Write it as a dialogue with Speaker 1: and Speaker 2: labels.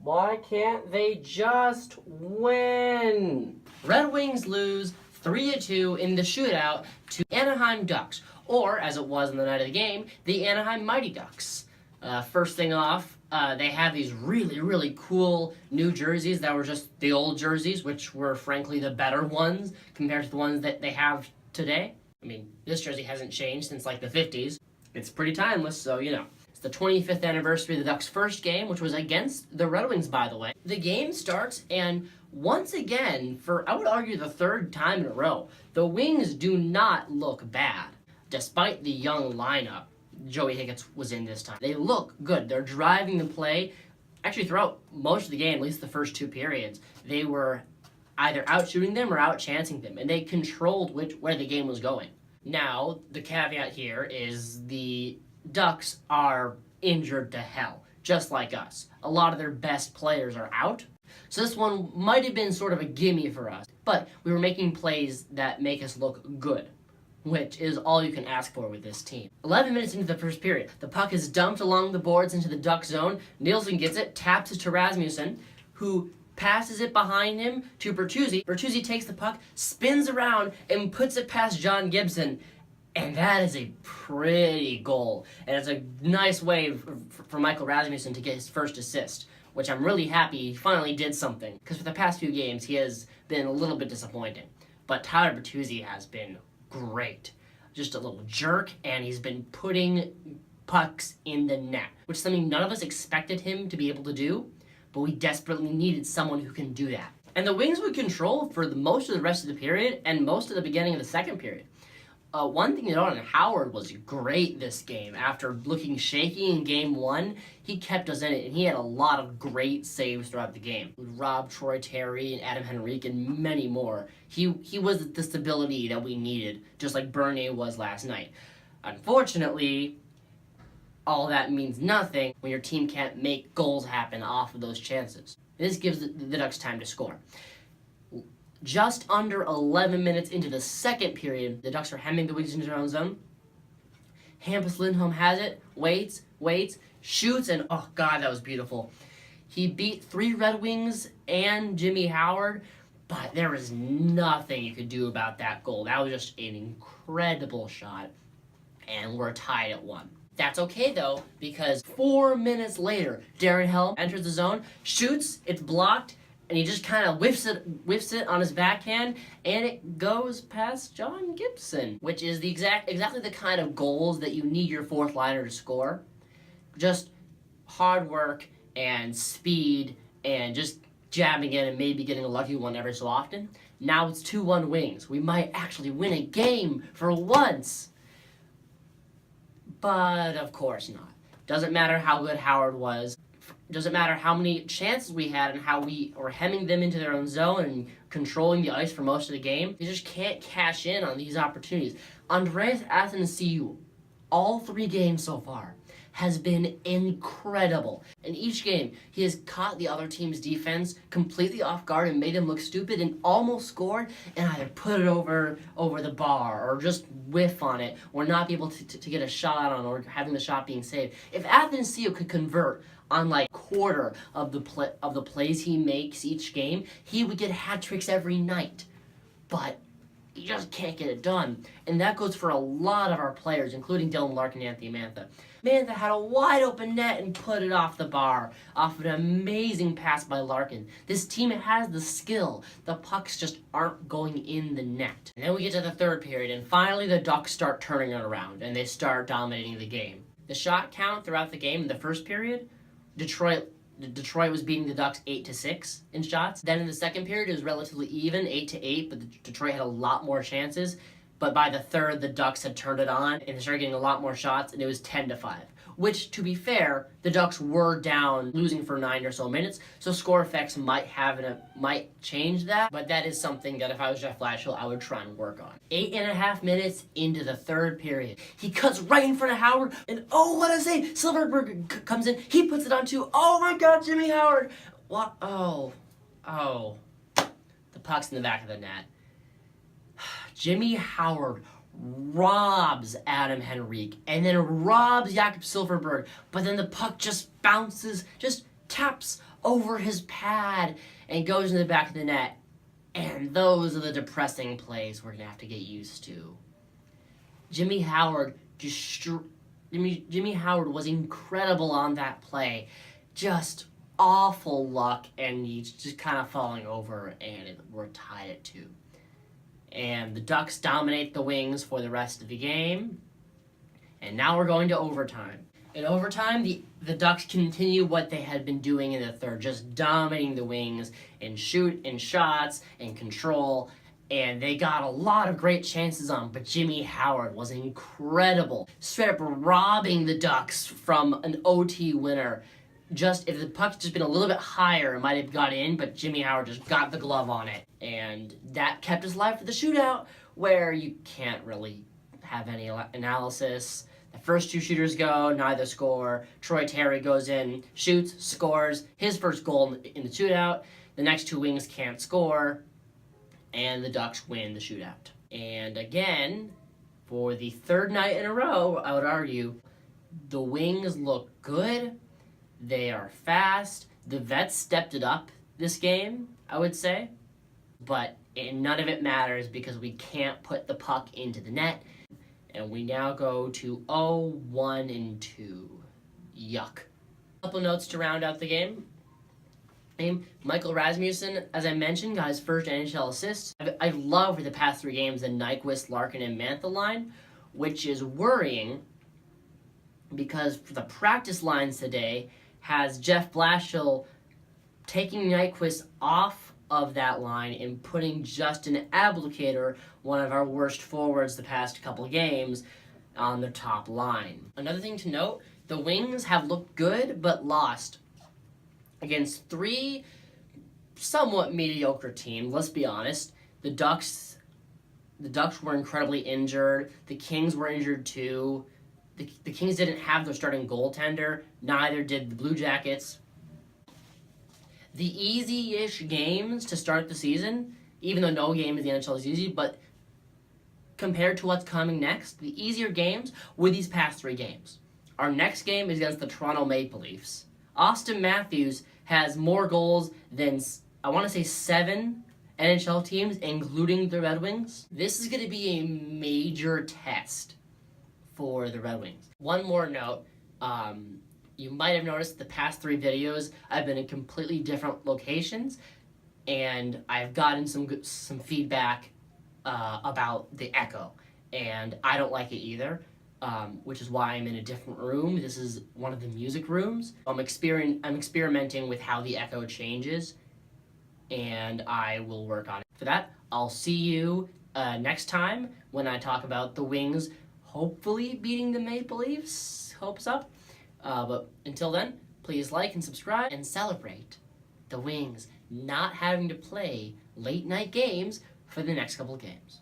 Speaker 1: Why can't they just win? Red Wings lose 3-2 in the shootout to Anaheim Ducks, or as it was on the night of the game, the Anaheim Mighty Ducks. First thing off, they have these really, really cool new jerseys that were just the old jerseys, which were frankly the better ones compared to the ones that they have today. I mean, this jersey hasn't changed since like the 50s. It's pretty timeless, so you know. It's the 25th anniversary of the Ducks' first game, which was against the Red Wings, by the way. The game starts, and once again, for I would argue the third time in a row, the Wings do not look bad. Despite the young lineup Joey Higgins was in this time, they look good. They're driving the play. Actually, throughout most of the game, at least the first two periods, they were either out-shooting them or out-chancing them, and they controlled where the game was going. Now, the caveat here is the Ducks are injured to hell, just like us. A lot of their best players are out, so this one might have been sort of a gimme for us, but we were making plays that make us look good, which is all you can ask for with this team. 11 minutes into the first period, the puck is dumped along the boards into the Duck zone. Nielsen gets it, taps it to Rasmussen, who passes it behind him to Bertuzzi. Bertuzzi takes the puck, spins around, and puts it past John Gibson. And that is a pretty goal. And it's a nice way for Michael Rasmussen to get his first assist, which I'm really happy he finally did something. Because for the past few games, he has been a little bit disappointing. But Tyler Bertuzzi has been great. Just a little jerk, and he's been putting pucks in the net, which is something none of us expected him to be able to do, but we desperately needed someone who can do that. And the Wings would control for most of the rest of the period and most of the beginning of the second period. One thing to note on Howard was great this game. After looking shaky in game one, he kept us in it, and he had a lot of great saves throughout the game. Rob, Troy Terry, and Adam Henrique, and many more. He was the stability that we needed, just like Bernier was last night. Unfortunately, all that means nothing when your team can't make goals happen off of those chances. This gives the Ducks time to score. Just under 11 minutes into the second period, the Ducks are hemming the Wings into their own zone. Hampus Lindholm has it, waits, shoots, and oh god, that was beautiful. He beat 3 Red Wings and Jimmy Howard, but there was nothing you could do about that goal. That was just an incredible shot, and we're tied at 1. That's okay though, because 4 minutes later, Darren Helm enters the zone, shoots, it's blocked, and he just kind of whiffs it on his backhand, and it goes past John Gibson, which is exactly the kind of goals that you need your fourth liner to score. Just hard work and speed and just jabbing in and maybe getting a lucky one every so often. Now it's 2-1 Wings. We might actually win a game for once. But of course not. Doesn't matter how good Howard was. Doesn't matter how many chances we had and how we were hemming them into their own zone and controlling the ice for most of the game. They just can't cash in on these opportunities. Andreas Athanasiou, all 3 games so far, has been incredible. In each game, he has caught the other team's defense completely off guard and made them look stupid and almost scored and either put it over the bar or just whiff on it or not be able to get a shot on or having the shot being saved. If Athanasiou could convert on like quarter of the plays he makes each game, he would get hat tricks every night. But he just can't get it done. And that goes for a lot of our players, including Dylan Larkin and Anthony Mantha. Mantha had a wide open net and put it off the bar, off an amazing pass by Larkin. This team has the skill. The pucks just aren't going in the net. And then we get to the third period, and finally the Ducks start turning it around, and they start dominating the game. The shot count throughout the game in the first period, Detroit was beating the Ducks 8-6 in shots. Then in the second period, it was relatively even, 8-8, but Detroit had a lot more chances. But by the third, the Ducks had turned it on, and they started getting a lot more shots, and it was 10-5. Which, to be fair, the Ducks were down, losing for 9 or so minutes, so score effects might change that, but that is something that if I was Jeff Blashill, I would try and work on. 8.5 minutes into the third period, he cuts right in front of Howard, and oh, what a save! Silverberg comes in, he puts it on 2. Oh my god, Jimmy Howard! What? Oh. The puck's in the back of the net. Jimmy Howard robs Adam Henrique and then robs Jakob Silverberg, but then the puck just bounces, just taps over his pad and goes in the back of the net. And those are the depressing plays we're going to have to get used to. Jimmy Howard Jimmy Howard was incredible on that play. Just awful luck, and he's just kind of falling over, and we're tied at 2. And the Ducks dominate the Wings for the rest of the game. And now we're going to overtime. In overtime, the Ducks continue what they had been doing in the third, just dominating the Wings in shots and control. And they got a lot of great chances on, but Jimmy Howard was incredible. Straight up robbing the Ducks from an OT winner. Just, if the puck's just been a little bit higher, it might have got in, but Jimmy Howard just got the glove on it. And that kept us alive for the shootout, where you can't really have any analysis. The first 2 shooters go, neither score. Troy Terry goes in, shoots, scores, his first goal in the shootout. The next 2 Wings can't score, and the Ducks win the shootout. And again, for the 3rd night in a row, I would argue, the Wings look good. They are fast. The Vets stepped it up this game, I would say. But none of it matters because we can't put the puck into the net. And we now go to 0-1-2. Yuck. A couple notes to round out the game. Michael Rasmussen, as I mentioned, got his first NHL assist. I've loved the past 3 games the Nyquist, Larkin, and Mantha line, which is worrying because for the practice lines today has Jeff Blashill taking Nyquist off of that line and putting Justin Abdelkader, one of our worst forwards the past couple games, on the top line. Another thing to note, the Wings have looked good but lost against 3 somewhat mediocre teams, let's be honest. The Ducks were incredibly injured. The Kings were injured too. The Kings didn't have their starting goaltender. Neither did the Blue Jackets. The easy-ish games to start the season, even though no game in the NHL is easy, but compared to what's coming next, the easier games were these past 3 games. Our next game is against the Toronto Maple Leafs. Austin Matthews has more goals than, I want to say, 7 NHL teams, including the Red Wings. This is going to be a major test for the Red Wings. One more note, you might have noticed the past 3 videos I've been in completely different locations, and I've gotten some feedback about the echo, and I don't like it either, which is why I'm in a different room. This is one of the music rooms. I'm experimenting with how the echo changes, and I will work on it. For that, I'll see you next time when I talk about the Wings hopefully beating the Maple Leafs. Hopes up. But until then, please like and subscribe and celebrate the Wings not having to play late night games for the next couple of games.